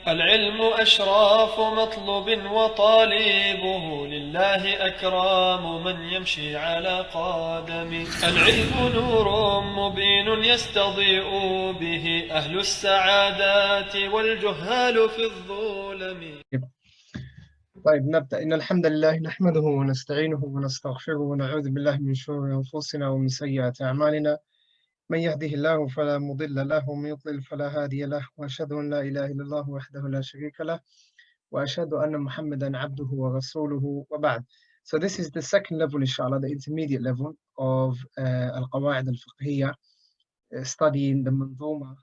العلم أشراف مطلوب وطالبه لله أكرام من يمشي على قدمه. العلم نور مبين يستضيء به أهل السعادات والجهال في الظلم. طيب نبدأ. إن الحمد لله نحمده ونستعينه ونستغفره ونعوذ بالله من شرور أنفسنا ومن سيئات أعمالنا. من يهده الله فلا مضل له ومن يضلل فلا هادي له، وأشهد أن لا إله إلا الله وحده لا شريك له، وأشهد أن محمدا عبده ورسوله، وبعد. So this is the second level, inshallah, the intermediate level of al-Qawaa'id al-Fiqhiyyah, studying the manzuma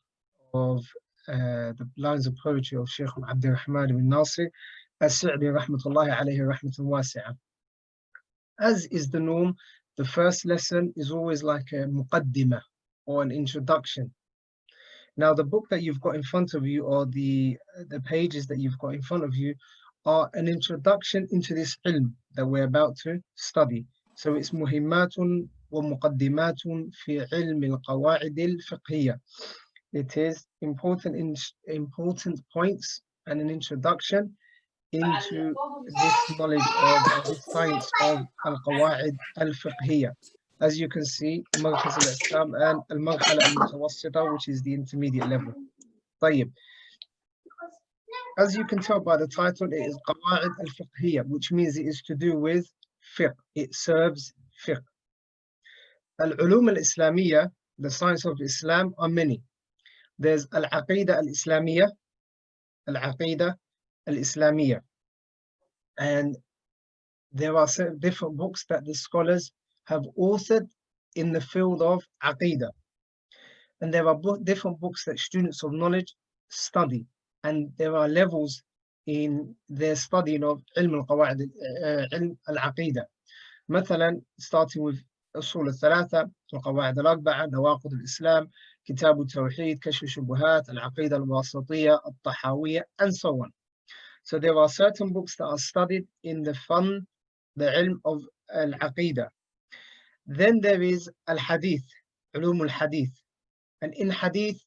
of the lines of poetry of Shaykh Abdurrahman ibn Nasir as-Sa'di rahmatullahi alayhi rahmatan wasi'ah. As is the norm, the first lesson is always like a muqaddimah or an introduction. Now, the book that you've got in front of you, or the pages that you've got in front of you, are an introduction into this ilm that we're about to study. So it's muhimmatun wa muqaddimatun fi ilm al-qawaa'id al-fiqhiyyah. It is important points and an introduction into this knowledge of, or this science of al-Qawaa'id al-Fiqhiyyah. As you can see, Markaz al-Islam and al-Marhala al-Mutawassita, which is the intermediate level. طيب. As you can tell by the title, it is Qawaa'id al-Fiqhiyyah, which means it is to do with fiqh. It serves fiqh. Al-Ulum al-Islamiyya, the science of Islam, are many. There's al-Aqidah al-Islamiyya, al-Aqidah al-Islamiyya. And there are certain different books that the scholars have authored in the field of Aqidah. And there are different books that students of knowledge study. And there are levels in their studying of Ilm al-Qawaa'id, Ilm al-Aqidah. مثلا, starting with أصول الثلاثة, القواعد الأربعة, نواقض الإسلام, كتاب التوحيد, كشف الشبهات, العقيدة الواسطية, الطحاوية, and so on. So there are certain books that are studied in the ilm of al-Aqidah. Then there is al-Hadith, Ulum al-Hadith. And in Hadith,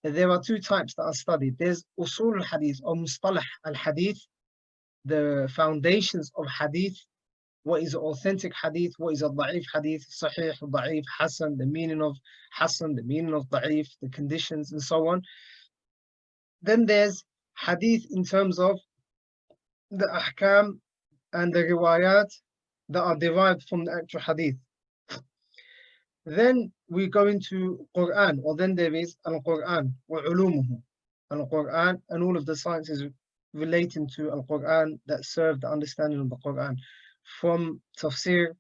there are two types that are studied. There's Usul al-Hadith, or Mustalah al-Hadith, the foundations of Hadith. What is authentic Hadith? What is a da'if Hadith? Sahih, da'if, Hassan, the meaning of Hassan, the meaning of da'if, the conditions, and so on. Then there's Hadith in terms of the ahkam and the riwayat that are derived from the actual Hadith. Then we go into Quran, or then there is Al-Quran wa ulumuhu, Al-Quran and all of the sciences relating to Al-Quran that serve the understanding of the Quran, from tafsir,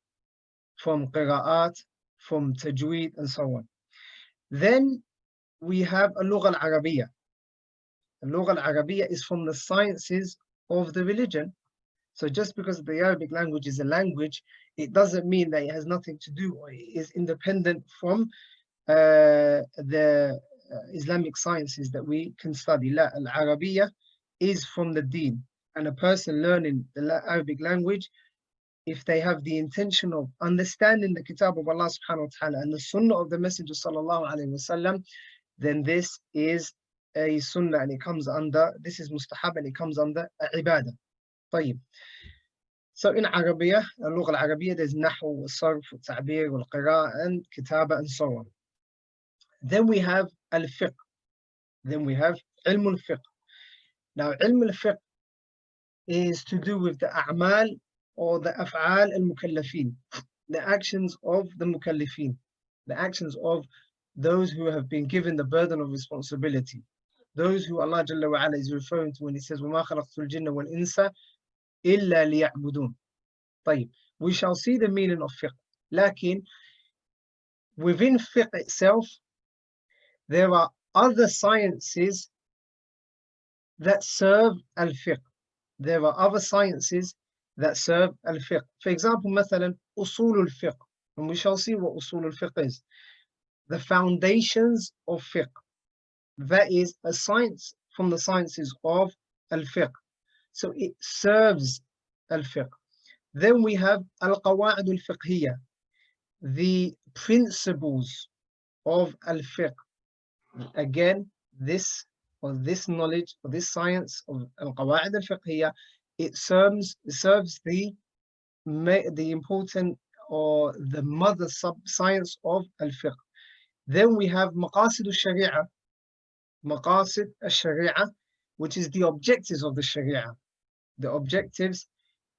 from qira'at, from tajweed, and so on. Then we have Al-Lugha al-Arabiyyah. Al-Lugha al-Arabiyyah is from the sciences of the religion. So just because the Arabic language is a language, it doesn't mean that it has nothing to do, or it is independent from the Islamic sciences that we can study. La, al-Arabiyyah is from the deen. And a person learning the Arabic language, if they have the intention of understanding the Kitab of Allah subhanahu wa ta'ala and the Sunnah of the Messenger sallallahu alayhi wasallam, then this is a Sunnah, and it comes under, this is mustahab, and it comes under ibadah. طيب. So in Arabiya, اللغة العربية, there's نحو والصرف والتعبير والقراءة and كتابة and so on. Then we have al-fiqh. Then we have علم الفقه. Now علم الفقه is to do with the a'mal, or the af'al al-mukallafin, the actions of the mukallafin, the actions of those who have been given the burden of responsibility, those who Allah Jalla wa Ala is referring to when he says وَمَا خَلَقْتُ الْجِنَّ وَالْإِنسَ إِلَّا لِيَعْبُدُونَ. طيب, we shall see the meaning of fiqh. Lakin, within fiqh itself, there are other sciences that serve al-fiqh. There are other sciences that serve al-fiqh. For example, مثلا, usul al-fiqh. And we shall see what usul al-fiqh is. The foundations of fiqh. That is a science from the sciences of al-fiqh. So it serves al-fiqh. Then we have al-Qawaa'id al-Fiqhiyyah, the principles of al-fiqh. Again, this or this knowledge or this science of al-Qawaa'id al-Fiqhiyyah, it serves the important or the mother sub-science of al-Fiqh. Then we have Maqasid al-Sharia, Maqasid al-Sharia, which is the objectives of the Sharia, the objectives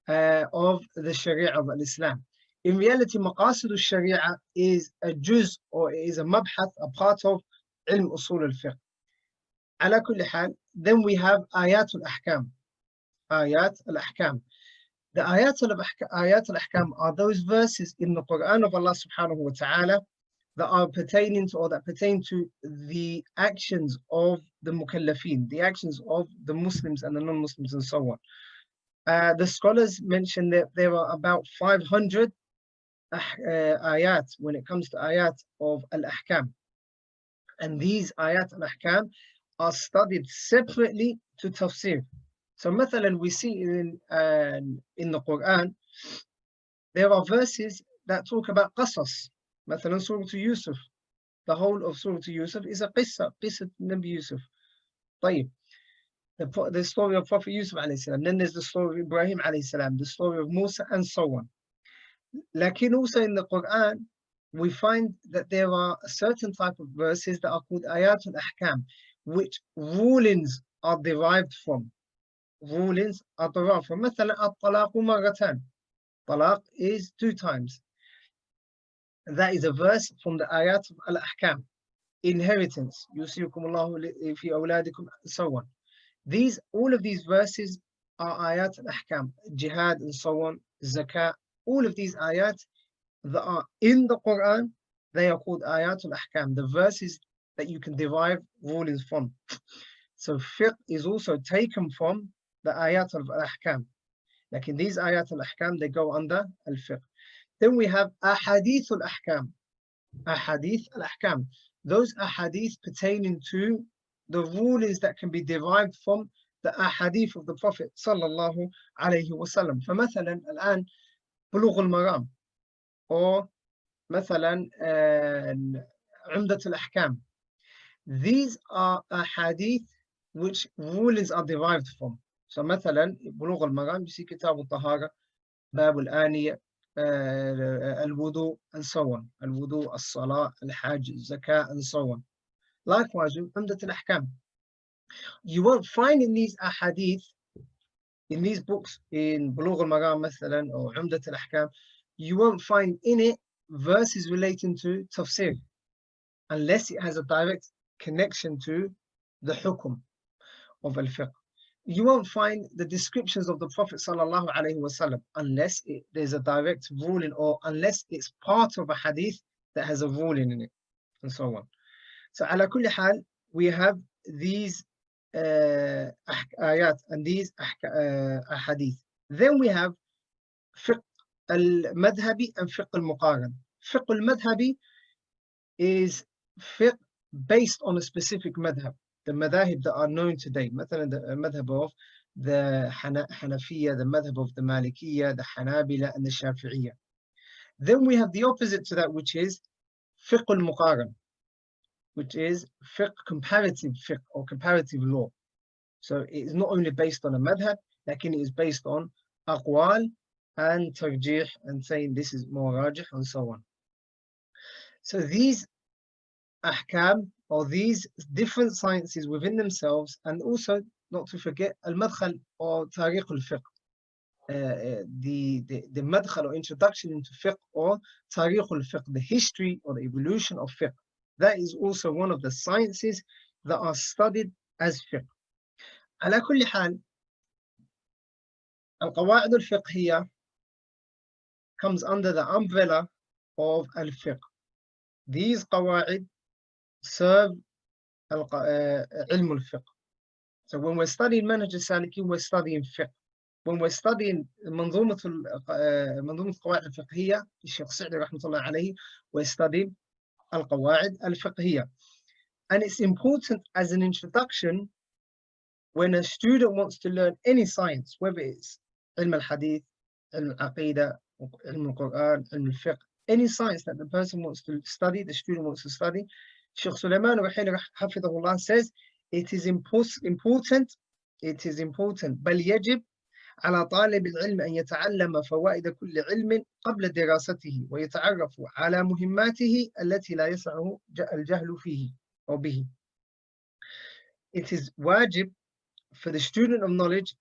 of the Sharia of Islam. In reality, Maqasid al-Sharia is a juz, or is a mabhath, a part of ilm usul al-fiqh. Ala kulli hal, then we have ayat al-ahkam. Ayat al-ahkam. The ayat al-ahkam are those verses in the Quran of Allah subhanahu wa ta'ala that are pertaining to, or that pertain to the actions of the mukallafin, the actions of the Muslims and the non-Muslims and so on. The scholars mention that there are about 500 ayat when it comes to ayat of al-ahkam. And these ayat al-ahkam are studied separately to tafsir. So, مثلا, we see in the Quran, there are verses that talk about qasas. مثلا, Surah Yusuf. The whole of Surah Yusuf is a qissa Nabi Yusuf. طيب. The story of Prophet Yusuf alayhi salam. Then there's the story of Ibrahim alayhi salam, the story of Musa, and so on. Lakin also in the Quran, we find that there are a certain type of verses that are called ayat al-ahkam, which rulings are derived from. Rulings are derived from. مثلا الطلاق مرتان. Talaq is 2 times. That is a verse from the ayat of al-ahkam. Inheritance. يوصيكم الله في أولادكم, so on. All of these verses are ayat al-ahkam. Jihad and so on. Zakat. All of these ayat that are in the Quran, they are called ayat al-ahkam, the verses that you can derive rulings from. So fiqh is also taken from the ayat al-ahkam. Like in these ayat al-ahkam, they go under al-fiqh. Then we have ahadith al-ahkam. Ahadith al-ahkam. Those ahadith pertaining to the rulings that can be derived from the ahadith of the Prophet sallallahu alayhi wa sallam. فمثلا الآن بلوغ المرام, or مثلا عمدة الأحكام. These are ahadith which rulings are derived from. So مثلا بلوغ المرام, you see كتاب الطهارة, باب الآنية, الوضوء, and so on. الوضوء, الصلاة, الحج, الزكاة, and so on. Likewise, عمدة الأحكام. You won't find in these ahadith, in these books, in بلوغ المرام مثلا, or عمدة الأحكام, you won't find in it verses relating to tafsir, unless it has a direct connection to the hukum of al-fiqh. You won't find the descriptions of the Prophet sallallahu alaihi wasallam unless there's a direct ruling, or unless it's part of a hadith that has a ruling in it, and so on. So ala kulli hal, we have these ayat and these ahadith. Then we have fiqh al-madhabi and fiqh al-muqaran. Fiqh al-madhabi is fiqh based on a specific madhab. The madhahib that are known today, مثلا the madhab of the Hanafiya, the madhab of the Malikiya, the Hanabila, and the Shafi'iyya. Then we have the opposite to that, which is fiqh al-muqaran, which is fiqh, comparative fiqh, or comparative law. So it is not only based on a madhab, like it is based on aqwal and tarjih, and saying this is more rajih, and so on. So these ahkam, or these different sciences within themselves, and also not to forget al-madkhal or tariq al-fiqh, the madkhal or introduction into fiqh, or tariq al-fiqh, the history or the evolution of fiqh. That is also one of the sciences that are studied as fiqh. Ala kulli hal, al-Qawaa'id al-Fiqhiyyah comes under the umbrella of al-fiqh. These qawaa'id serve ilm al-fiqh. So when we're studying manhaj al-salikin, we're studying fiqh. When we're studying manzumat al-qawaa'id al-fiqhiyyah, Shaykh Sa'di rahmatullah alayhi, we're studying al-qawaa'id al-fiqhiyyah. And it's important as an introduction when a student wants to learn any science, whether it's ilm al-hadith, ilm al-aqidah, ilm al-Quran, ilm al-fiqh, any science that the person wants to study, the student wants to study, Shaykh Sulaiman hafidhahullah says, it is important, بل يجب على طالب العلم أن يتعلم فوائد كل علم قبل دراسته ويتعرف على مهماته التي لا يسعه الجهل فيه أو به. It is wajib for the student of knowledge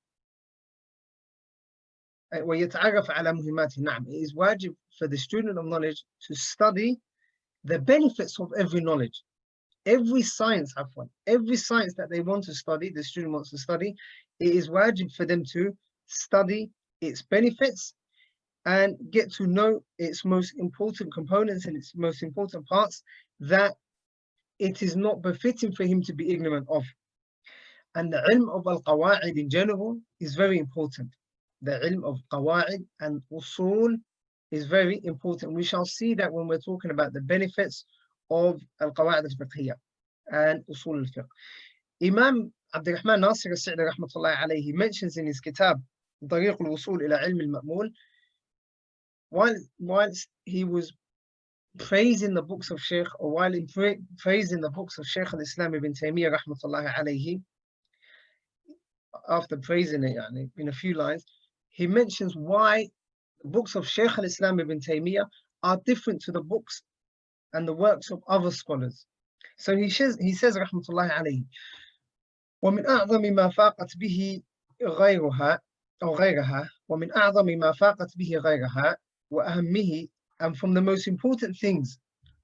ويتعرف على مهماته. نعم, it is wajib for the student of knowledge to study the benefits of every knowledge. Every science, every science that they want to study, the student wants to study, it is wajib for them to study its benefits and get to know its most important components and its most important parts that it is not befitting for him to be ignorant of. And the ilm of al-Qawaa'id in general is very important. The ilm of Qawaa'id and usul is very important. We shall see that when we're talking about the benefits of al-Qawaa'id al-Fiqhiyyah and usul al-Fiqh. Imam Abdurrahman Nasir al-Sa'di rahmatullahi alayhi, he mentions in his kitab طريق الوصول إلى علم المأمول, whilst he was praising the books of Shaykh, or while praising the books of Shaykh al-Islam ibn Taymiyyah rahmatullahi alayhi, after praising it in a few lines, he mentions why the books of Shaykh al-Islam ibn Taymiyyah are different to the books and the works of other scholars. So he says rahmatullahi alayhi, ومن أعظم ما فاقت به غيرها أو غيرها ومن أعظم ما فاقت به غيرها وأهمه, and from the most important things,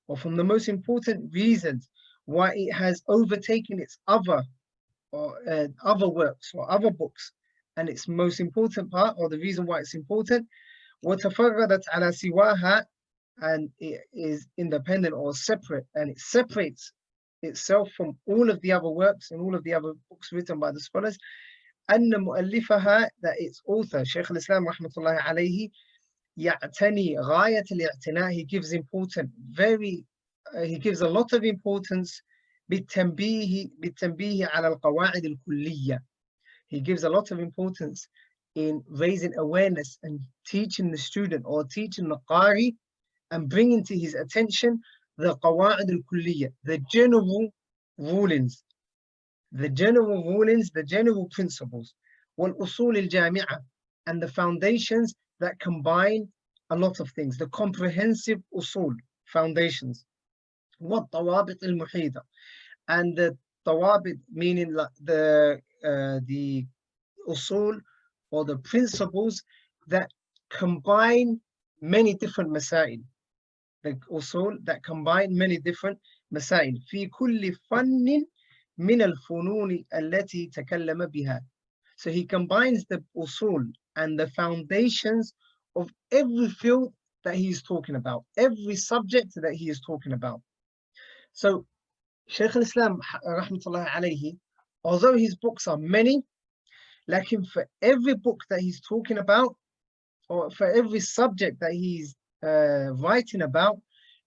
or from the most important reasons why it has overtaken its other works or other books, and its most important part, or the reason why it's important, وتفردت على سواها, and it is independent or separate, and it separates itself from all of the other works and all of the other books written by the scholars. أن مؤلفها, that its author Shaykh al-Islam rahmatullahi alayhi, يعتني غاية الاعتناء, he gives a lot of importance بالتنبيه على القواعد الكلية. He gives a lot of importance in raising awareness and teaching the student, or teaching the qari, and bringing to his attention the qawaa'id al-kulliyah, the general rulings, the general principles, wal-usul al-jami'ah, and the foundations that combine a lot of things, the comprehensive usul, foundations, wat-tawabit al-muhida, and the tawabit, meaning the usul, or the principles that combine many different masail, the usul that combine many different masail, في كل فن من الفنون التي تكلم بها. So he combines the usul and the foundations of every field that he is talking about, every subject that he is talking about. So Shaykh al-Islam rahmatullahi alayhi, although his books are many, like for every book that he's talking about, or for every subject that he's writing about,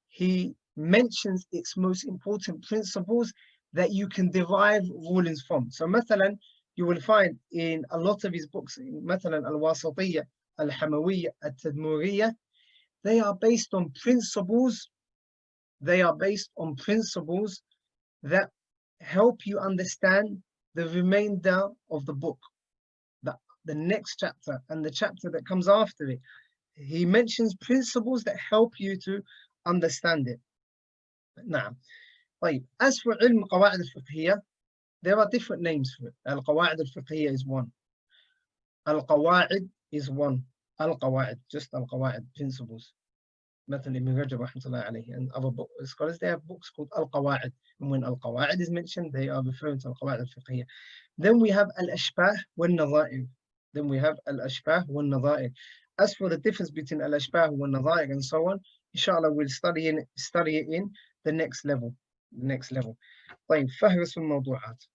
he mentions its most important principles that you can derive rulings from. So مثلا, you will find in a lot of his books, مثلا al-Wasatiyyah, al-Hamawiyyah, al-Tadmuriyyah, they are based on principles that help you understand the remainder of the book, the next chapter and the chapter that comes after it. He mentions principles that help you to understand it. Now, as for ilm Qawaa'id al-Fiqhiyyah, there are different names for it. Al-Qawaa'id al-Fiqhiyyah is one. Al-Qawaa'id is one. Al-Qawaa'id, just Al-Qawaa'id, principles. Ibn Rajab rahmatullahi alayhi, and other scholars, they have books called Al-Qawaa'id. And when Al-Qawaa'id is mentioned, they are referring to Al-Qawaa'id al-Fiqhiyyah. Then we have Al-Ashbah wal-Nadha'ir. As for the difference between Al-Ashbah wal-Nadha'ir and so on, inshallah, we'll study it in the next level. طيب, فهرس الموضوعات.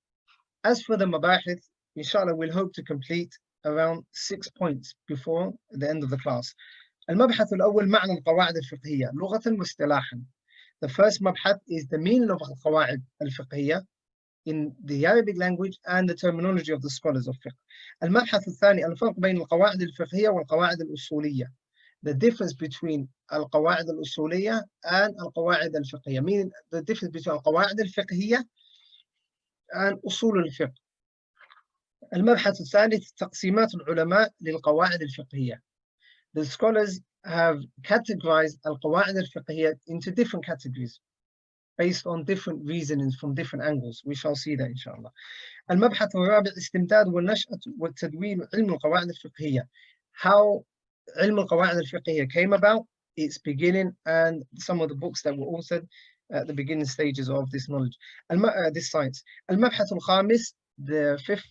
As for the mabahith, inshallah, we'll hope to complete around 6 points before the end of the class. المبحث الأول معنى القواعد الفقهية لغة واصطلاحا. The first mabhath is the meaning of القواعد الفقهية in the Arabic language and the terminology of the scholars of fiqh. المبحث الثاني الفرق بين القواعد الفقهية والقواعد الأصولية. The difference between القواعد الأصولية and القواعد الفقهية, meaning the difference between القواعد الفقهية and أصول الفقه. المبحث الثالث تقسيمات العلماء للقواعد الفقهية. The scholars have categorized القواعد الفقهية into different categories based on different reasonings from different angles. We shall see that inshallah. المبحث الرابع استمداد والنشأة والتدوين علم القواعد الفقهية. How علم القواعد الفقهية came about, its beginning, and some of the books that were authored at the beginning stages of this knowledge, this science. المبحث الخامس, the fifth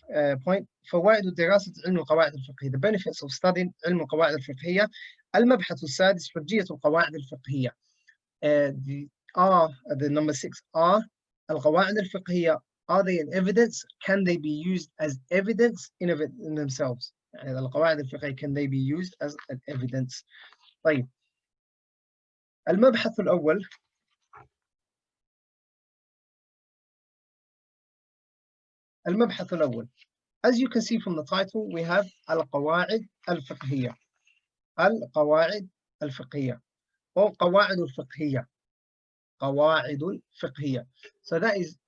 point, فوائد دراسة علم القواعد الفقهية, the benefits of studying علم القواعد الفقهية. المبحث السادس حجية القواعد الفقهية. The number 6 are القواعد الفقهية, are they an evidence? Can they be used as evidence in themselves? يعني القواعد الفقهية, can they be used as an evidence? طيب, المبحث الأول, المبحث الأول, as you can see from the title, we have القواعد الفقهية, القواعد الفقهية, or قواعد الفقهية, قواعد الفقهية. So that is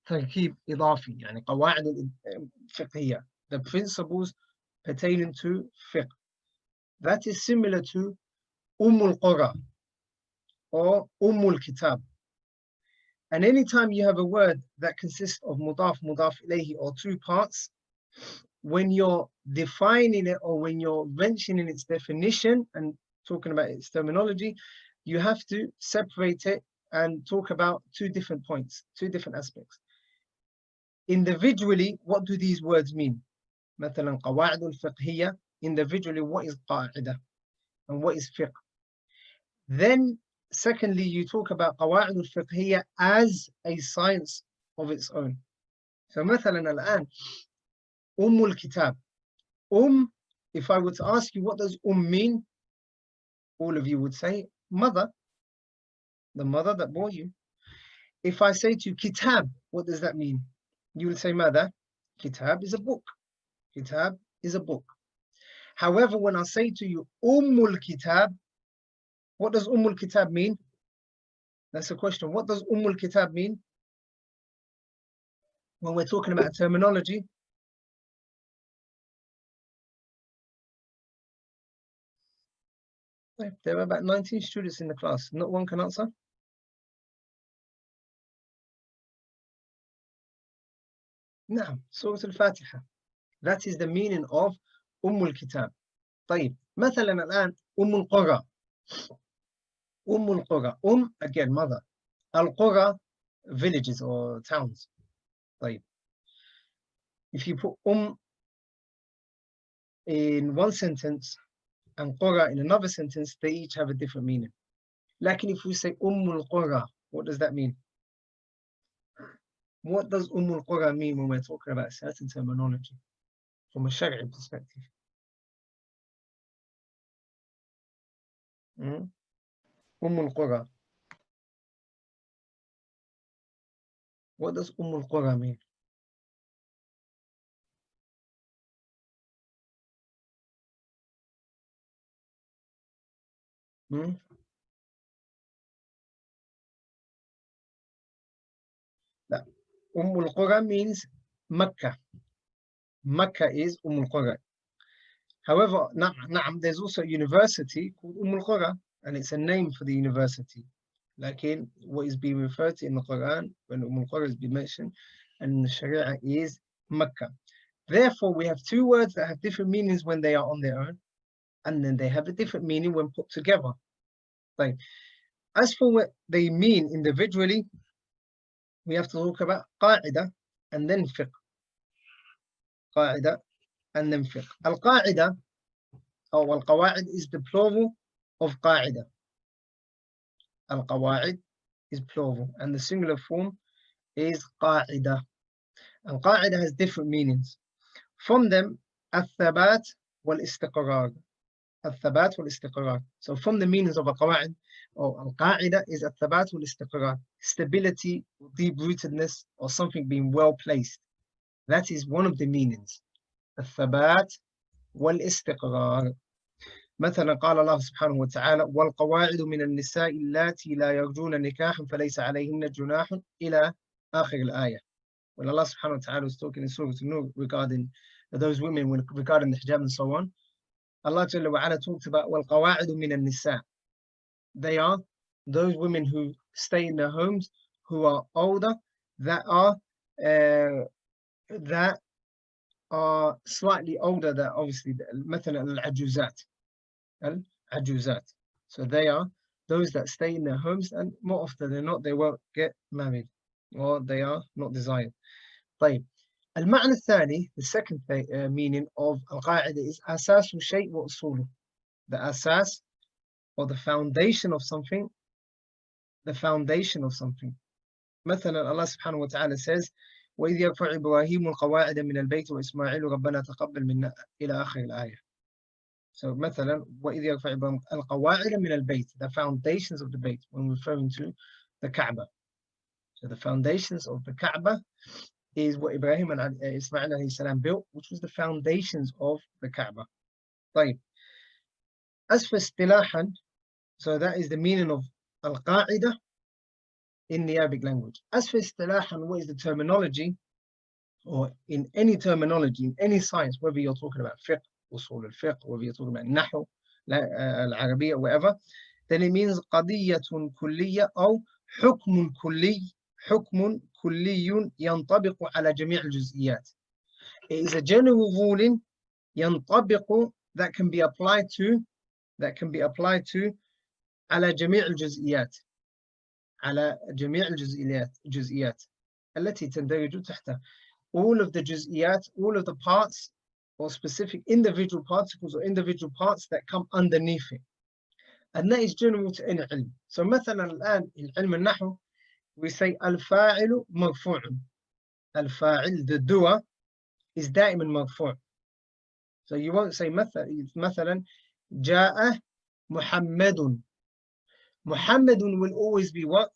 تركيب إضافي, يعني قواعد الفقهية, the principles pertaining to fiqh. That is similar to al-Qura or al-Kitab. And anytime you have a word that consists of mudaf, mudaf ilayhi, or two parts, when you're defining it or when you're mentioning its definition and talking about its terminology, you have to separate it and talk about two different points, two different aspects. Individually, what do these words mean? مثلا قواعد الفقهية, individually, what is قاعدة and what is fiqh? Then secondly, you talk about قواعد الفقهية as a science of its own. So مثلا الآن الكتاب. If I were to ask you what does mean, all of you would say mother, the mother that bore you. If I say to you kitab, what does that mean? You will say mother, kitab is a book. Kitab is a book. However, when I say to you kitab, what does kitab mean? That's a question. What does kitab mean? When we're talking about terminology, there are about 19 students in the class. Not one can answer. Naam, Surah Al-Fatiha. That is the meaning of al-Kitab. طيب, مثلا الآن القرى. القرى. Again, mother. Al-Qura, villages or towns. طيب. If you put in one sentence and qura in another sentence, they each have a different meaning. Like if we say al-Qura, what does that mean? What does al-Qura mean when we're talking about certain terminology from a sharia perspective? Qura. What does Qura mean? That Qura means Mecca. Mecca is Qura. However, there's also a university called Qura, and it's a name for the university. Like in what is being referred to in the Quran, when Qura is being mentioned, and in the Sharia is Mecca. Therefore, we have two words that have different meanings when they are on their own, and then they have a different meaning when put together. Like, as for what they mean individually, we have to talk about qaida and then fiqh. Qaida and then fiqh. Al-qaida or al-qawaa'id is the plural of qaida. Al-qawaa'id is plural and the singular form is qaida. And qaida has different meanings. From them, al-thabat wal-istiqrar. Al-thabat wal-istiqrar. So from the meanings of al-qawaa'id or al-qaida is al-thabat wal-istiqrar. Stability, deep-rootedness, or something being well placed. That is one of the meanings. Al-thabat wal-istiqrar. مثلا قال الله سبحانه وتعالى والقواعد من النساء اللاتي لا يرجون نكاحا فليس عليهن جناح إلى آخر الآية. when Allah subhanahu wa ta'ala was talking in Surah An-Nur regarding those women, regarding the hijab and so on, Allah Jalla wa Ala talked about وَالْقَوَاعِدُ مِنَ النِّسَاءِ. They are those women who stay in their homes, who are older, that are slightly older, that obviously مثلا العجوزات. So they are those that stay in their homes, and more often than not they won't get married, or they are not desired. طيب. المعنى الثاني, the second meaning of القاعدة is أساس الشيء وأصوله. The asas, or the foundation of something, the foundation of something. مثلا Allah subhanahu wa ta'ala says وإذ يرفع إبراهيم القواعد من البيت وإسماعيل ربنا تقبل منا إلى آخر الآية. So مثلا وإذ يرفع إبراهيم القواعد من البيت, the foundations of the Bayt, when referring to the Kaaba. So the foundations of the Kaaba is what Ibrahim and Ismail alayhi salam built, which was the foundations of the Kaaba. طيب. As for istilahan, so that is the meaning of al-qa'idah in the Arabic language. As for istilahan, what is the terminology, or in any terminology, in any science, whether you're talking about fiqh, usul al-fiqh, whether you're talking about nahu, al-arabiyyah, whatever, then it means qadiyyatun kulliyya or hukmun kulliyun yantabiqu ala jami' al-juz'iyat. It is a general ruling yantabiqu that can be applied to على جميع الجزئيات على جميع الجزئيات التي تندرج تحتها. All of the juz'iyat, all of the parts or specific individual particles or individual parts that come underneath it. And that is general to any ilm. So مثلا الآن العلم النحو, we say الفاعل مرفوع. الفاعل, the doer, is دائما مرفوع. So you won't say مثلا جاء محمد. Muhammad will always be what?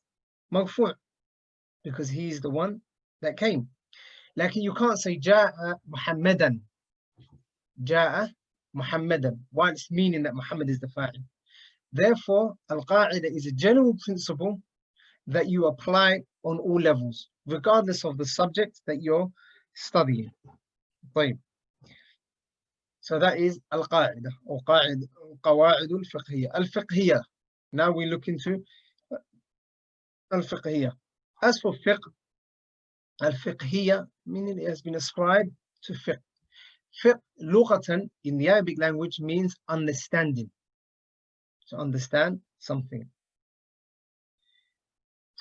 Marfu', because he is the one that came. Like you can't say Ja'a Muhammadan. Ja'a Muhammadan, while it's meaning that Muhammad is the fa'il. Therefore, al-qa'idah is a general principle that you apply on all levels, regardless of the subject that you're studying. طيب. So that is al-qa'idah, or qawaa'id al-fiqhiyyah. Al-fiqhiyyah. Now we look into al-fiqhiyyah. As for fiqh, al-fiqhiyyah, meaning it has been ascribed to fiqh. Fiqh, lughatan, in the Arabic language, means understanding. To understand something.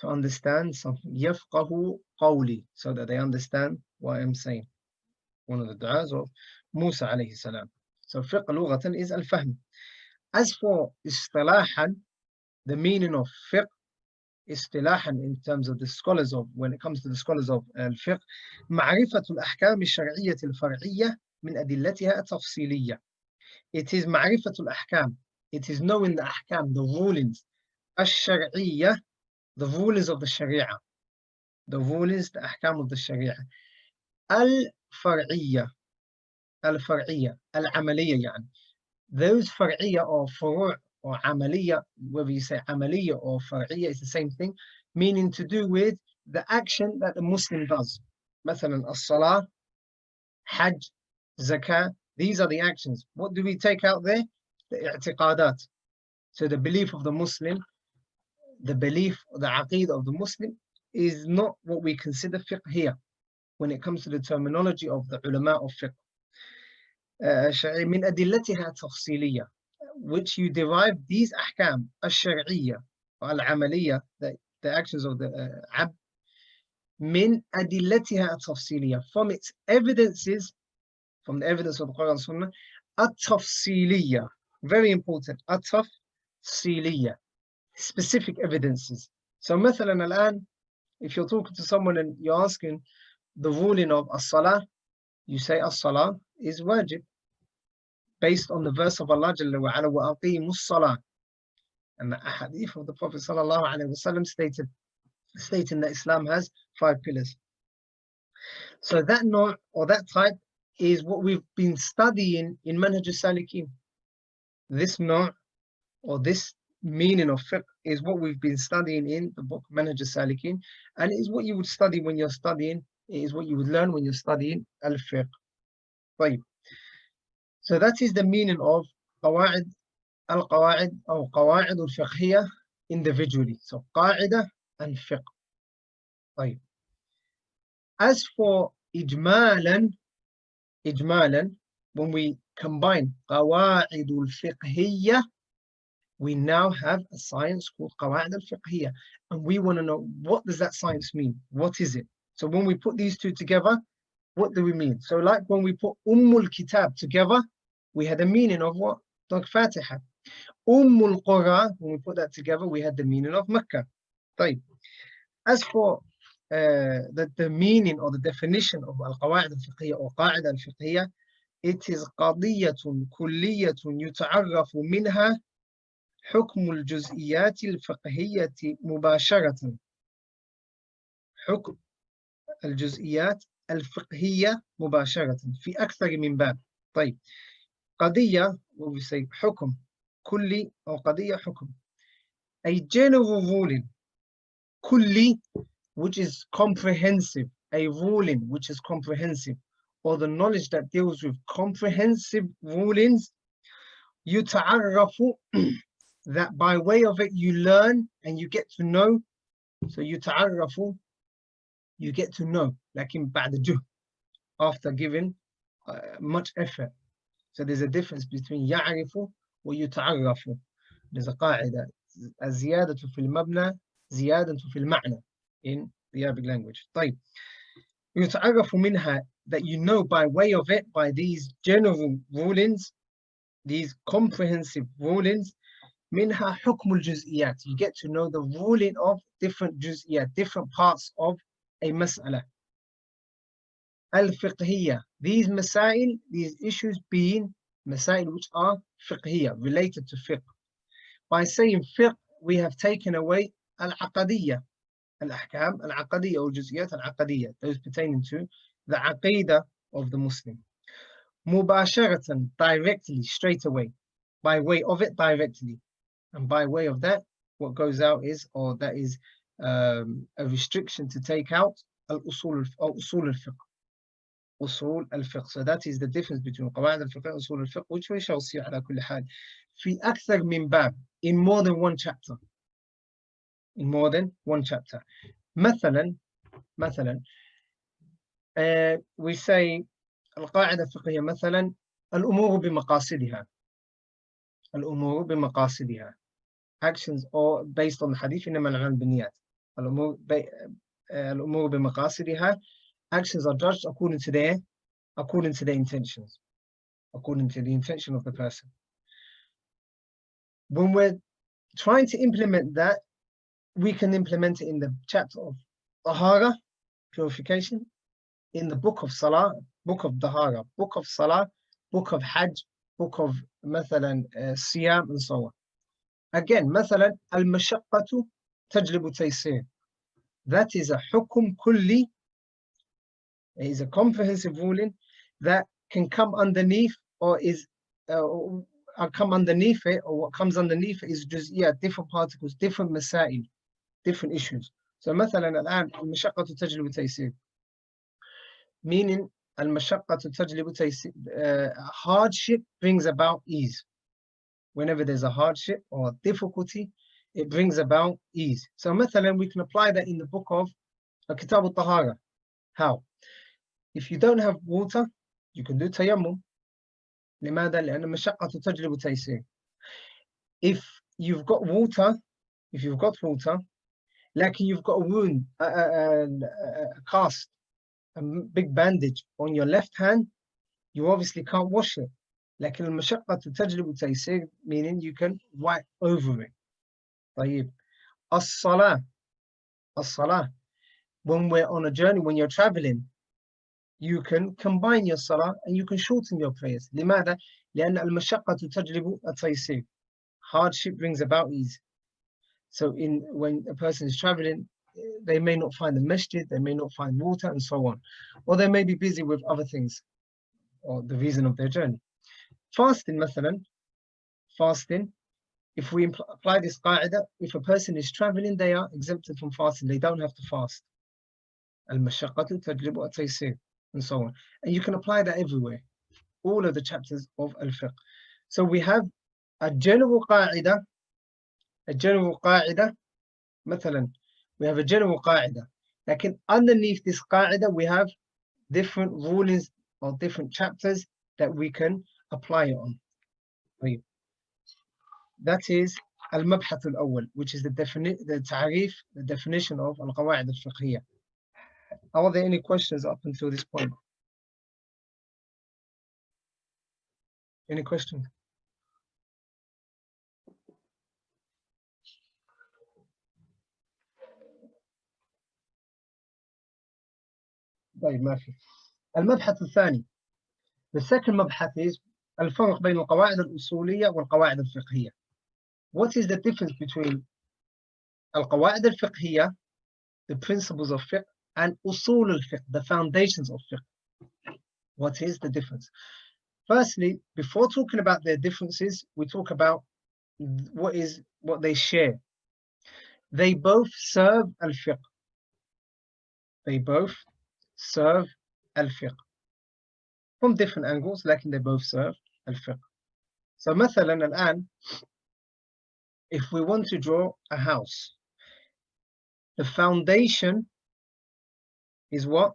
To understand something. يَفْقَهُ قَوْلِي, so that they understand what I'm saying. One of the du'as of Musa alayhi salam. So fiqh lughatan is al-fahm. As for istilahan, the meaning of fiqh, istilahan, in terms of the scholars of, when it comes to the scholars of al-fiqh, معرفة الأحكام الشرعية الفرعية من أدلتها التفصيلية. It is معرفة الأحكام. It is knowing the ahkam, the rulings, الشرعية, the rulings of the sharia. The rulings, the ahkam of the sharia. الفرعية, الفرعية, العملية يعني. Those فرعية or فروع or amaliya, whether you say amaliya or far'iyya, it's the same thing, meaning to do with the action that the Muslim does. مثلا as-salah, hajj, zakah, these are the actions. What do we take out there? The i'tiqadat. So the belief of the Muslim, the belief, the aqeedah of the Muslim is not what we consider fiqh here, when it comes to the terminology of the ulama of fiqh. من أدلتها التفصيلية, which you derive these ahkam, al-shar'iyya, al-amaliyya, the actions of the abd, min adillatiha at-tafsiliyya, from its evidences, from the evidence of the Quran and Sunnah, at-tafsiliyya, very important, at-tafsiliyya, specific evidences. So, مثلا الآن, if you're talking to someone and you're asking the ruling of as-salah, you say as-salah is wajib, based on the verse of Allah Jalla wa Ala, wa aqimu as-salah, and the ahadith of the Prophet sallallahu alaihi wasallam stating that Islam has 5 pillars. So that note, or that type, is what we've been studying in Manhaj al-Salikin. This note, or this meaning of fiqh, is what we've been studying in the book Manhaj al-Salikin, and is what you would study when you're studying It is what you would learn when you're studying al-fiqh. طيب. So that is the meaning of قواعد القواعد أو قواعد الفقهية individually. So قاعدة and fiqh. طيب. As for إجمالا, when we combine قواعد الفقهية, we now have a science called قواعد الفقهية, and we want to know, what does that science mean? What is it? So when we put these two together, what do we mean? So like when we put Kitab together, we had a meaning of what? Like Fatiha. Qura, when we put that together, we had the meaning of Mecca. طيب. As for the meaning or the definition of al-Qawaa'id al-Fiqhiyyah or Qa'ida al-Fiqhiyyah, it is قضية كلية يتعرف منها حكم الجزئيات الفقهية مباشرة. حكم الجزئيات الفقهية مباشرة في أكثر من باب. طيب. قضية, what we say, حكم كلي أو قضية حكم. A general ruling, كلي, which is comprehensive, a ruling which is comprehensive, or the knowledge that deals with comprehensive rulings, يتعرف, that by way of it you learn and you get to know. So يتعرف, you get to know, like in بعد جهد, after giving much effort. So there's a difference between يعرف ويتعرف. There's a قاعدة, الزيادة في المبنى زيادة في المعنى in the Arabic language. طيب. يتعرف منها, that you know by way of it, by these general rulings, these comprehensive rulings. منها حكم الجزئيات, you get to know the ruling of different جزئيات, different parts of a mas'ala. Al-Fiqhiyyah, these masail, these issues being masail which are fiqhiyyah, related to fiqh. By saying fiqh, we have taken away al-aqadiyyah, al-ahkam, al-aqadiyyah or juz'iyat al-aqadiyyah, those pertaining to the aqidah of the Muslim. Mubasharatan, directly, straight away, by way of it, directly. And by way of that, what goes out is, or that is a restriction to take out al-usul al-fiqh. Usul al-fiqh. So that is the difference between قواعد الفقه and usul al-fiqh, which we shall see على كل حال. في أكثر من باب, in more than one chapter. In more than one chapter. مثلا, we say القاعدة الفقهية مثلا الأمور بمقاصدها. الأمور بمقاصدها. Actions or based on the hadith إنما الأعمال بالنيات. الأمور بمقاصدها. Actions are judged according to their intentions, according to the intention of the person. When we're trying to implement that, we can implement it in the chapter of Tahara, purification, in the book of Salah, book of Tahara, book of Salah, book of Hajj, book of مثلا Siyam, and so on. Again, مثلا المشقة تجلب التيسير. That is a hukum kulli. It is a comprehensive ruling that can come underneath, or is come underneath it, or what comes underneath it is just, yeah, different particles, different masail, different issues. So مثلا الآن المشقة تجلب التيسير, meaning المشقة تجلب التيسير, hardship brings about ease. Whenever there's a hardship or difficulty, it brings about ease. So مثلا we can apply that in the book of Kitab al-Tahara. How? If you don't have water, you can do tayammum. لماذا؟ لأن المشقة تجلب التيسير. If you've got water, like you've got a wound, a cast, a big bandage on your left hand, you obviously can't wash it. لكن المشقة تجلب التيسير, meaning you can wipe over it. طيب. الصلاة, when we're on a journey, when you're traveling, you can combine your salah and you can shorten your prayers. لماذا؟ لأن المشقة تجلب التيسير. Hardship brings about ease. So when a person is traveling, they may not find the masjid, they may not find water, and so on. Or they may be busy with other things, or the reason of their journey. Fasting, مثلا, if we apply this qaida, if a person is traveling, they are exempted from fasting. They don't have to fast. Al-mashaqqatu tajlibu at-taysir, and so on. And you can apply that everywhere, all of the chapters of al-fiqh. So we have a general qa'idah, مثلا, we have a general qa'idah. Like underneath this qa'idah, we have different rulings or different chapters that we can apply it on. That is al-mabhath al-awwal, which is the definition of al-Qawaa'id al-Fiqhiyyah. Are there any questions up until this point? Any questions? طيب ما في. المبحث الثاني. The second مبحث is الفرق بين القواعد الأصولية والقواعد الفقهية. What is the difference between القواعد الفقهية, the principles of fiqh, and أصول الفقه, the foundations of fiqh? What is the difference? Firstly, before talking about their differences, we talk about what they share. They both serve al-fiqh. They both serve al-fiqh from different angles, like they both serve al-fiqh. So مثلا الآن, if we want to draw a house, the foundation is what?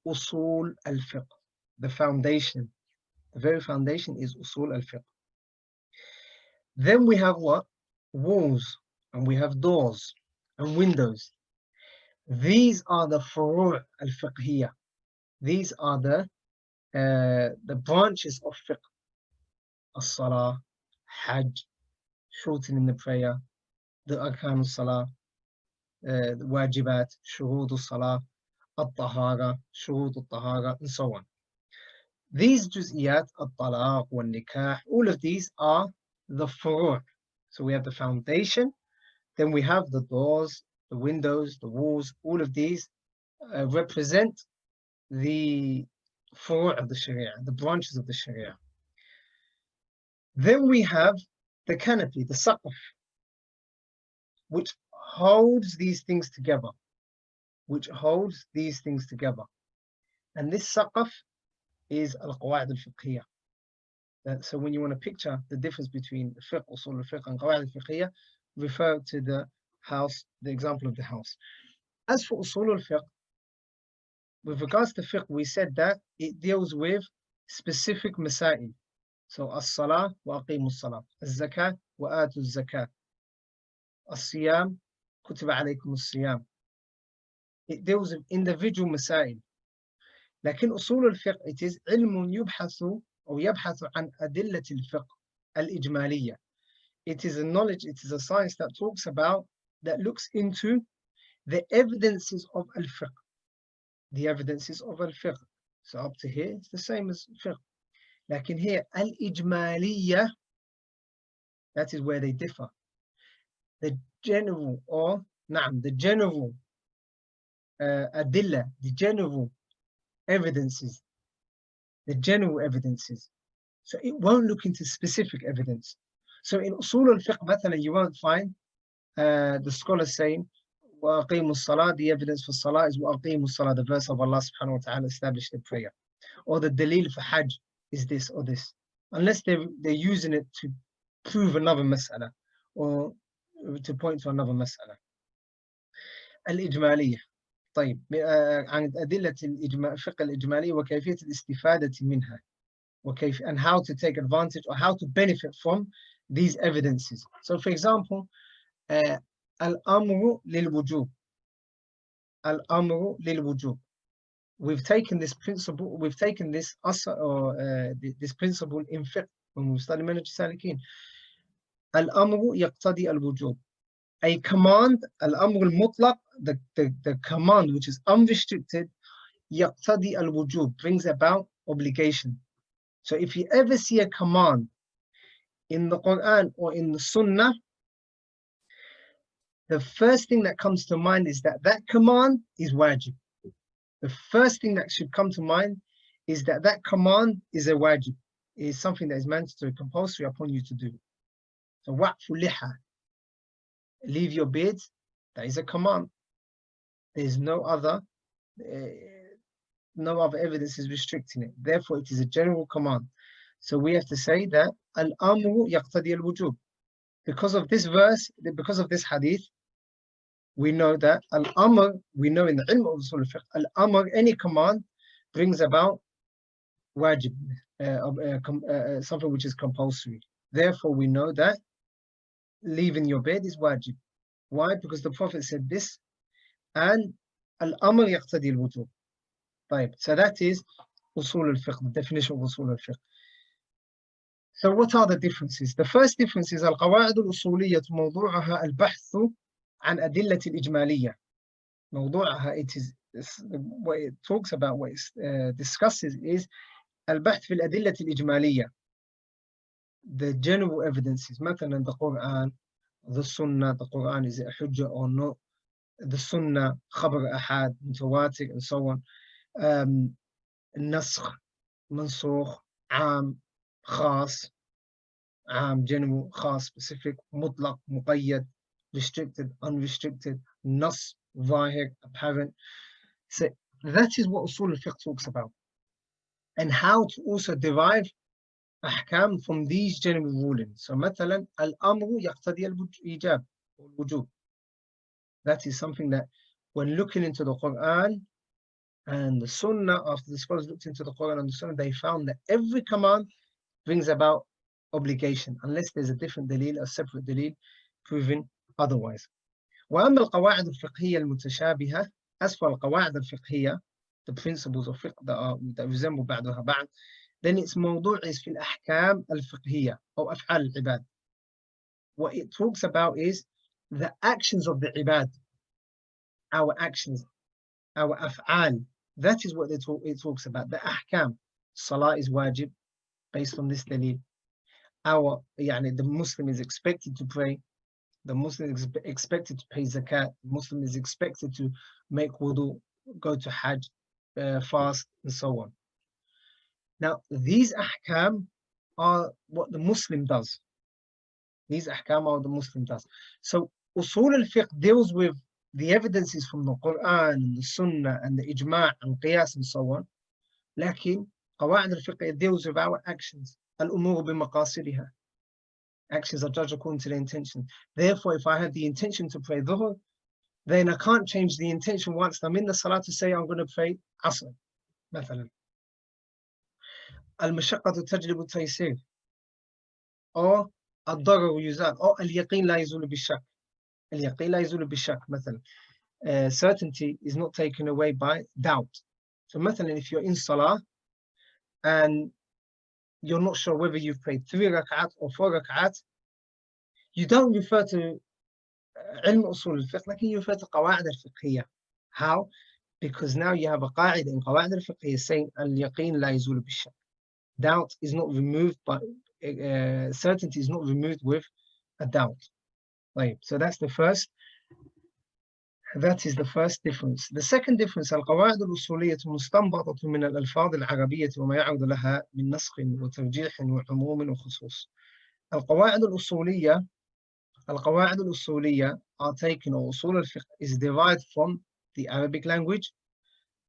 Usul al-fiqh. The foundation, the very foundation is usul al-fiqh. Then we have what? Walls, and we have doors and windows. These are the furu' al-fiqhiyyah. These are the branches of fiqh. As-salah, hajj, shortening the prayer, the arkan al-salah, the wajibat, shuhud al-salah, al-tahara, shuhud al-tahara, and so on. These juz'iyat, al-talaq, wal-nikah, all of these are the furu'. So we have the foundation, then we have the doors, the windows, the walls. All of these represent the furu' of the sharia, the branches of the sharia. Then we have the canopy, the saqf, which holds these things together, And this saqf is al-Qawaa'id al-Fiqhiyyah. So when you want to picture the difference between fiqh, usul al-fiqh, and Qawaa'id al-Fiqhiyyah, refer to the house, the example of the house. As for usul al-fiqh, with regards to fiqh, we said that it deals with specific masail. So as-salah wa aqimu as-salah, az-zakah wa atu az-zakah, as-siyam kutiba alaykum as-siyam. It deals with individual masail. لكن أصول الفقه, it is علم يبحث أو يبحث عن أدلة الفقه الإجمالية. It is a knowledge, it is a science that talks about, that looks into the evidences of al-fiqh. The evidences of al-fiqh. So up to here, it's the same as fiqh. لكن here, al-ijmaliyah, that is where they differ. The general, the general adilla, the general evidences. So it won't look into specific evidence. So in usul al-fiqh, you won't find the scholars saying, وَأَقِيمُوا الصَّلَاةِ, the evidence for salah is وَأَقِيمُوا الصَّلَاةِ, the verse of Allah subhanahu wa ta'ala established the prayer. Or the dalil for hajj is this or this. Unless they're using it to prove another mas'ala or to point to another mas'ala. Al-ijmaliyah. طيب عن أدلة الفقه الإجمالي وكيفية الاستفادة منها, and how to take advantage or how to benefit from these evidences. So for example, al-amru lil-wujub. Al-amru lil-wujub. We've taken this principle, this principle in fiqh when we study manhaj salikin. Al-amru yaqtadi al-wujub. A command, al-amr al-mutlaq, the command which is unrestricted, yaqtadi al-wujub, brings about obligation. So if you ever see a command in the Quran or in the Sunnah, the first thing that comes to mind is that command is wajib. The first thing that should come to mind is that command is a wajib, is something that is mandatory, compulsory upon you to do. So wa'fu liha, leave your beard, that is a command. There is no other no other evidence is restricting it. Therefore, it is a general command. So we have to say that al-amru yaqtadi al-wujub. Because of this verse, because of this hadith, we know that al-amr, we know in the ilm of usul al-fiqh, al-amr, any command brings about wajib, something which is compulsory. Therefore, we know that leaving your bed is wajib. Why? Because the Prophet said this, and al-amr yaqtadi al-wujub. So that is usul al-fiqh, the definition of usul al-fiqh. So what are the differences? The first difference is القواعد الأصولية موضوعها البحث عن أدلة الإجمالية. موضوعها, it is what it talks about, what it discusses is البحث في الأدلة الإجمالية. The general evidences, مثلا the Quran, the Sunnah, the Quran, is it a hujjah or not? The Sunnah, khabar ahad, mutawatir, and so on. Nasakh, mansukh, am, khas, general, khas, specific, mutlaq, muqayyad, restricted, unrestricted, nas, zahir, apparent. So that is what usul al-fiqh talks about, and how to also derive ahkam from these general rulings. So مثلا al-amru yaqtadi al-ijab or wujub. That is something that when looking into the Quran and the Sunnah, after the scholars looked into the Quran and the Sunnah, they found that every command brings about obligation, unless there's a different dalil, a separate dalil, proving otherwise. وأما القواعد الفقهية المتشابهة, as for القواعد الفقهية, the principles of fiqh that resemble بعضها بعض, then its موضوع is في الأحكام الفقهية أو أفعال العباد. What it talks about is the actions of the ibad, our actions, our af'al. That is what it talks about, the ahkam. Salah is wajib based on this dalil. The Muslim is expected to pray, the Muslim is expected to pay zakat, the Muslim is expected to make wudu, go to hajj, fast, and so on. Now, these ahkam are what the Muslim does. These ahkam are what the Muslim does. So, usul al-fiqh deals with the evidences from the Quran and the Sunnah and the ijma' and qiyas and so on. Lakin, qawaa'id al-fiqh deals with our actions. Al-umur bi-maqasidiha. Actions are judged according to the intention. Therefore, if I have the intention to pray dhuhr, then I can't change the intention once I'm in the salah to say I'm going to pray asr. مثلا. Al-mashaqqatu tajlibu at-taysir. Or ad-darar yuzal. Or al-yaqeen la yazulu bi-shak. Al-yaqeen la yazulu bi-shak. مثلا. Certainty is not taken away by doubt. So, مثلا, if you're in salah and you're not sure whether you've prayed 3 rak'at or 4 rak'at, you don't refer to ilm usul al-fiqh, like you refer to qawaa'id al-fiqhiyyah. How? Because now you have a qa'id in qawaa'id al-fiqhiyyah saying al-yaqeen la yazulu bi-shak. Doubt is not removed, but certainty is not removed with a doubt. Right. So that's the first. That is the first difference. The second difference, القواعد الأصولية مستنبطة من الألفاظ العربية وما يعود لها من نسخ وترجيح وعموم وخصوص. القواعد الأصولية are taken, or usul al-fiqh is derived from the Arabic language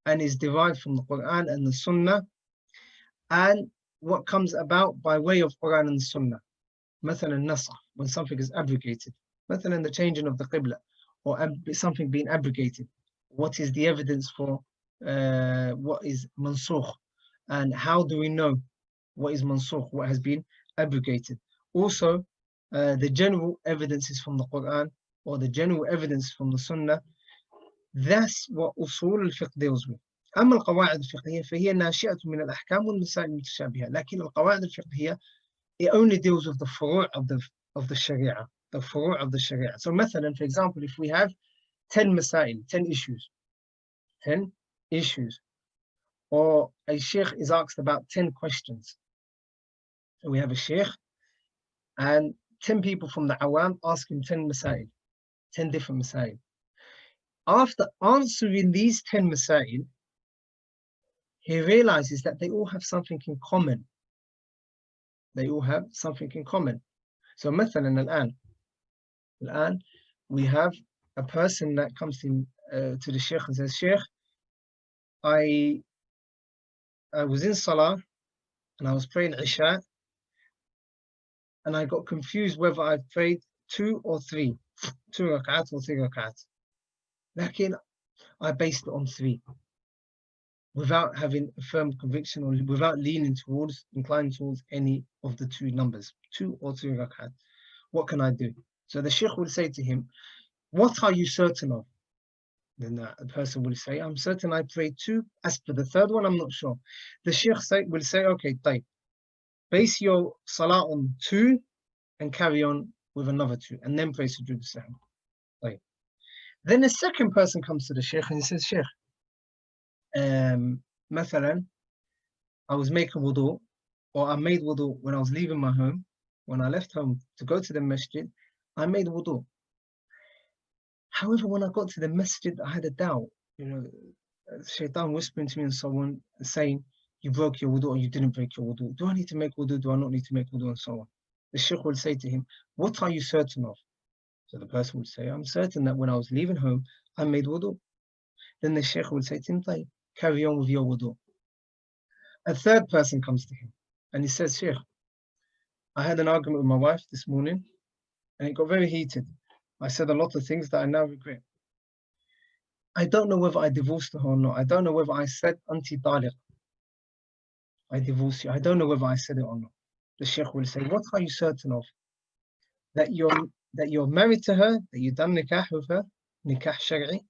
and is derived from the Quran and the Sunnah, and what comes about by way of Quran and Sunnah. مثلا النسخ, when something is abrogated. مثلا the changing of the qibla, or something being abrogated. What is the evidence for what is mansukh? And how do we know what is mansukh, what has been abrogated? Also, the general evidences from the Quran or the general evidence from the Sunnah. That's what usul al-fiqh deals with. أما القواعد الفقهية فهي ناشئة من الأحكام والمسائل المتشابهة. لكن القواعد الفقهية, it only deals with the furu' of the sharia. The furu' of the sharia. So, مثلا, for example, if we have 10 masail, 10 issues, or a sheikh is asked about 10 questions. So we have a sheikh and 10 people from the awam ask him 10 masail, 10 different masail. After answering these 10 masail, he realizes that they all have something in common. They all have something in common. So, مثلا الآن we have a person that comes in to the sheikh and says, Sheikh, I was in Salah and I was praying Isha, and I got confused whether I prayed 2 or 3, 2 rak'at or 3 rak'at. Lakin I based it on 3, without having a firm conviction or without inclining towards any of the 2 numbers, 2 or 3 rak'at. What can I do? So the Shaykh will say to him, what are you certain of? Then the person will say, I'm certain I prayed 2. As for the third one, I'm not sure. The Shaykh will say, okay, type. Base your salah on 2 and carry on with another 2, and then pray sujood sahwi. Right. Then the second person comes to the Shaykh and he says, Shaykh, mathalan, I was making wudu, or I made wudu when I was leaving my home. When I left home to go to the masjid, I made wudu. However, when I got to the masjid, I had a doubt. You know, Shaitan whispering to me and so on, saying, you broke your wudu or you didn't break your wudu. Do I need to make wudu? Do I not need to make wudu? And so on. The Shaykh will say to him, what are you certain of? So the person would say, I'm certain that when I was leaving home, I made wudu. Then the Shaykh would say to him, carry on with your wudu. A third person comes to him and he says, Shaykh, I had an argument with my wife this morning and it got very heated. I said a lot of things that I now regret. I don't know whether I divorced her or not. I don't know whether I said anti taliq, I divorce you. I don't know whether I said it or not. The Shaykh will say, what are you certain of? That you're married to her, that you've done nikah with her, nikah shari'i,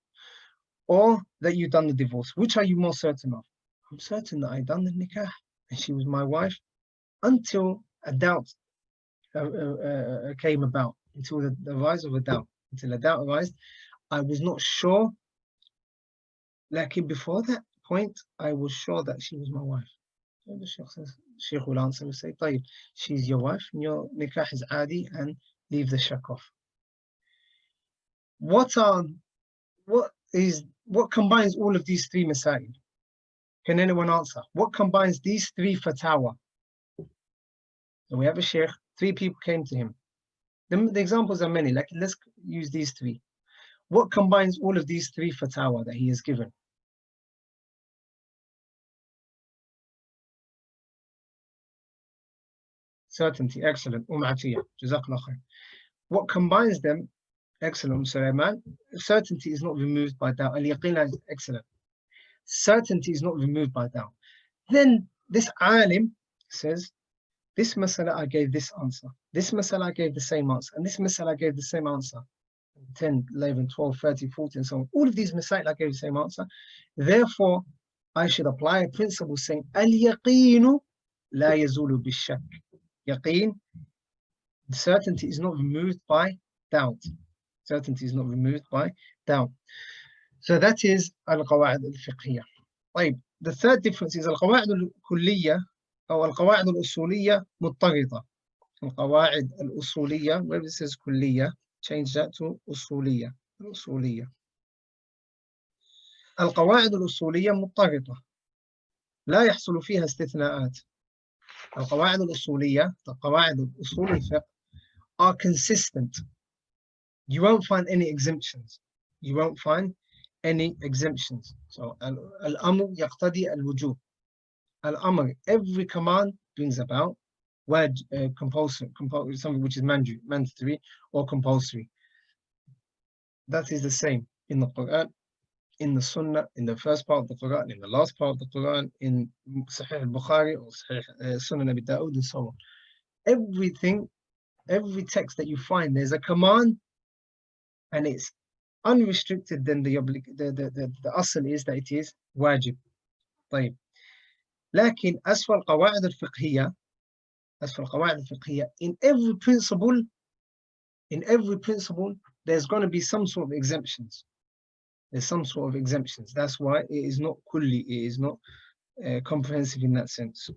or that you've done the divorce? Which are you more certain of? I'm certain that I done the nikah and she was my wife, until a doubt came about, until the rise of a doubt. Until a doubt arose, I was not sure. Like before that point, I was sure that she was my wife. So the Shaykh will answer and say, طيب, she's your wife and your nikah is adi, and leave the shak off. What combines all of these 3 masail? Can anyone answer? What combines these 3 fatawa? So we have a Shaykh, 3 people came to him. The examples are many, like let's use these 3. What combines all of these 3 fatawa that he has given? Certainty, excellent. Atiyah, Jazakallah khair. What combines them? Excellent, Sulaiman. Certainty is not removed by doubt. Al-yaqeen is excellent. Certainty is not removed by doubt. Then this alim says, this masala I gave this answer. This masala I gave the same answer. And this masala I gave the same answer. 10, 11, 12, 13, 14, and so on. All of these masail I gave the same answer. Therefore, I should apply a principle saying, al-yaqeenu la yazulu bishak. Yaqeen, certainty is not removed by doubt. Certainty is not removed by doubt. So that is al-Qawaa'id al-Fiqhiyyah. طيب, the third difference is al-Qawaa'id al-Kulliyah or al-Qawaa'id al-Usuliyah muttaghita. Al-Qawaa'id al-Usuliyah, where it says Kulliyah, change that to Usuliyah. Al-Usuliyah. Al-Qawaa'id al-Usuliyah muttaghita. لا يحصل فيها استثناءات. القواعد الأصولية, the قواعد الأصول الفقه, are consistent. You won't find any exemptions. You won't find any exemptions. So al-amr yaqtadi al-wujub. Al-amr, every command brings about compulsory, something which is mandatory or compulsory. That is the same in the Quran, in the Sunnah, in the first part of the Quran, in the last part of the Quran, in Sahih al-Bukhari or Sahih Sunan Abi Dawud, and so on. Everything, every text that you find, there's a command, and it's unrestricted. Then the asl is that it is wajib. طيب. لكن as for القواعد الفقهية, in every principle, there's going to be some sort of exemptions. There's some sort of exemptions. That's why it is not kulli, it is not comprehensive in that sense.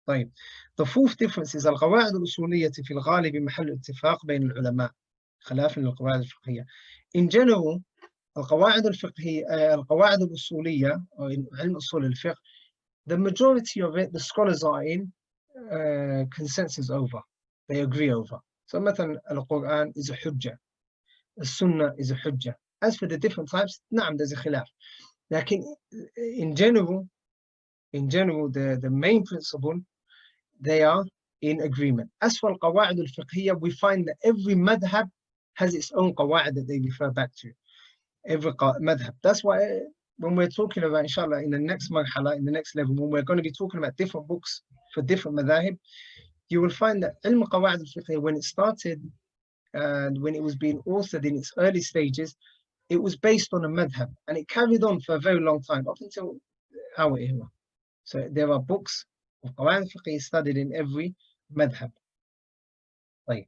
طيب. The fourth difference is القواعد الأصولية في الغالب محل اتفاق بين العلماء خلافا للقواعد الفقهية. In general, القواعد الأصولية or in علم أصول الفقه, the majority of it, the scholars are in consensus over. They agree over. So مثلا القرآن is a hujjah, the Sunnah is a hujjah. As for the different types, نعم, there's a khilaf. لكن in general, the main principle, they are in agreement. As for al-Qawaa'id al-Fiqhiyyah, we find that every madhab has its own qawaa'id that they refer back to. Every madhab. That's why when we're talking about, inshallah, in the next marhala, in the next level, when we're going to be talking about different books for different madhahib, you will find that ilm qawaa'id al-Fiqhiyyah, when it started and when it was being authored in its early stages, it was based on a madhab, and it carried on for a very long time, up until our era. So there are books of Qawaa'id al-Fiqh studied in every madhab. Right.